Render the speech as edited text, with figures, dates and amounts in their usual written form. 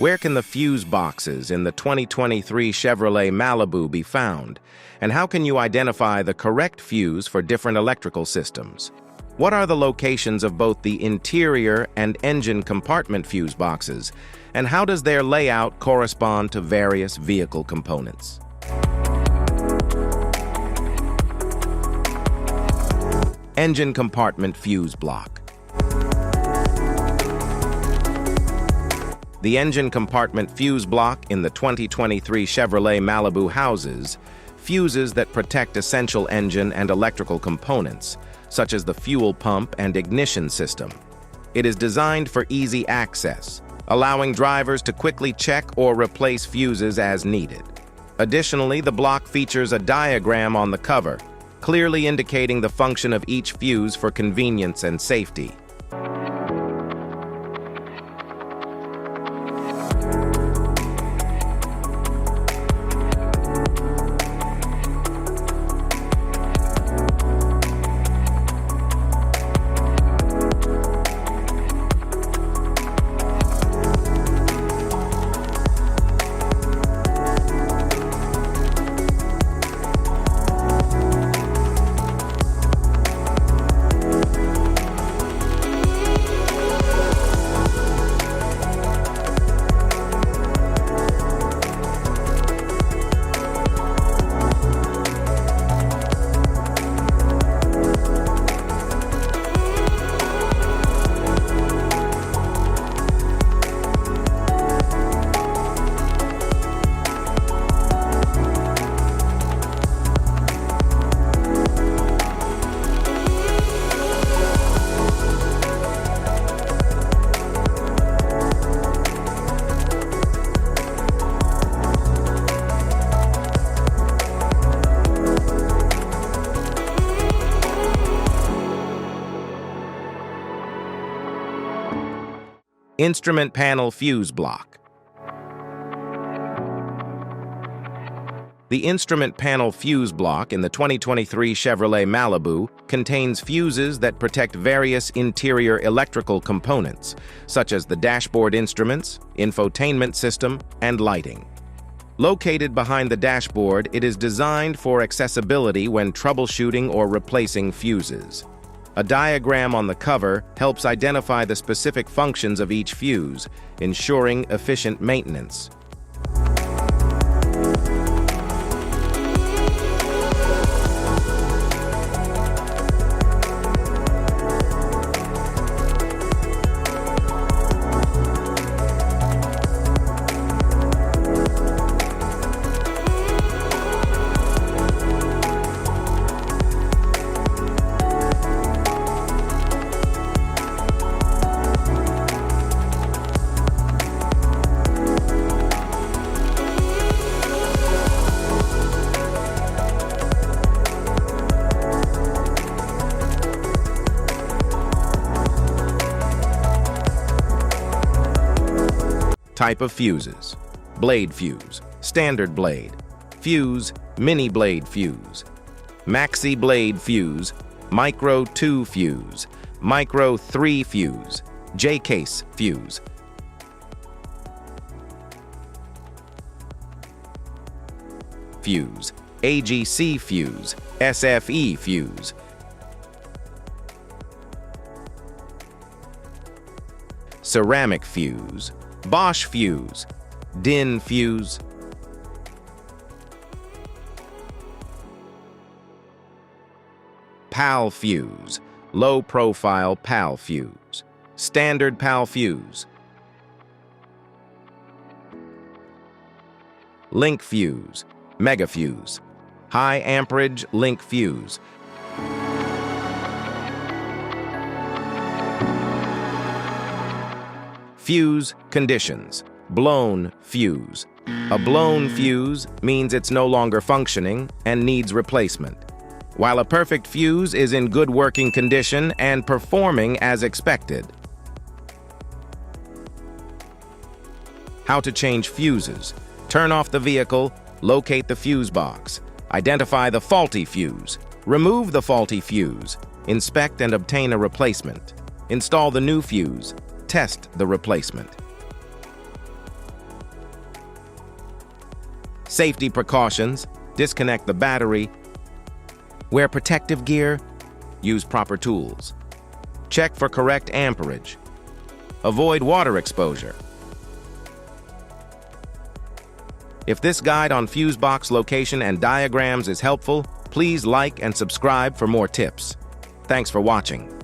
Where can the fuse boxes in the 2023 Chevrolet Malibu be found? And how can you identify the correct fuse for different electrical systems? What are the locations of both the interior and engine compartment fuse boxes? And how does their layout correspond to various vehicle components? Engine compartment fuse block. The engine compartment fuse block in the 2023 Chevrolet Malibu houses fuses that protect essential engine and electrical components, such as the fuel pump and ignition system. It is designed for easy access, allowing drivers to quickly check or replace fuses as needed. Additionally, the block features a diagram on the cover, clearly indicating the function of each fuse for convenience and safety. Instrument panel fuse block. The instrument panel fuse block in the 2023 Chevrolet Malibu contains fuses that protect various interior electrical components, such as the dashboard instruments, infotainment system, and lighting. Located behind the dashboard, it is designed for accessibility when troubleshooting or replacing fuses. A diagram on the cover helps identify the specific functions of each fuse, ensuring efficient maintenance. Type of fuses: blade fuse, standard blade, fuse, mini blade fuse, maxi blade fuse, micro 2 fuse, micro 3 fuse, J-case fuse. Fuse, AGC fuse, SFE fuse. Ceramic fuse, Bosch fuse, DIN fuse. PAL fuse, low profile PAL fuse, standard PAL fuse. Link fuse, mega fuse, high amperage link fuse. Fuse conditions: blown fuse. A blown fuse means it's no longer functioning and needs replacement, while a perfect fuse is in good working condition and performing as expected. How to change fuses: turn off the vehicle, locate the fuse box, identify the faulty fuse, remove the faulty fuse, inspect and obtain a replacement, install the new fuse, test the replacement. Safety precautions: disconnect the battery. Wear protective gear. Use proper tools. Check for correct amperage. Avoid water exposure. If this guide on fuse box location and diagrams is helpful, please like and subscribe for more tips. Thanks for watching.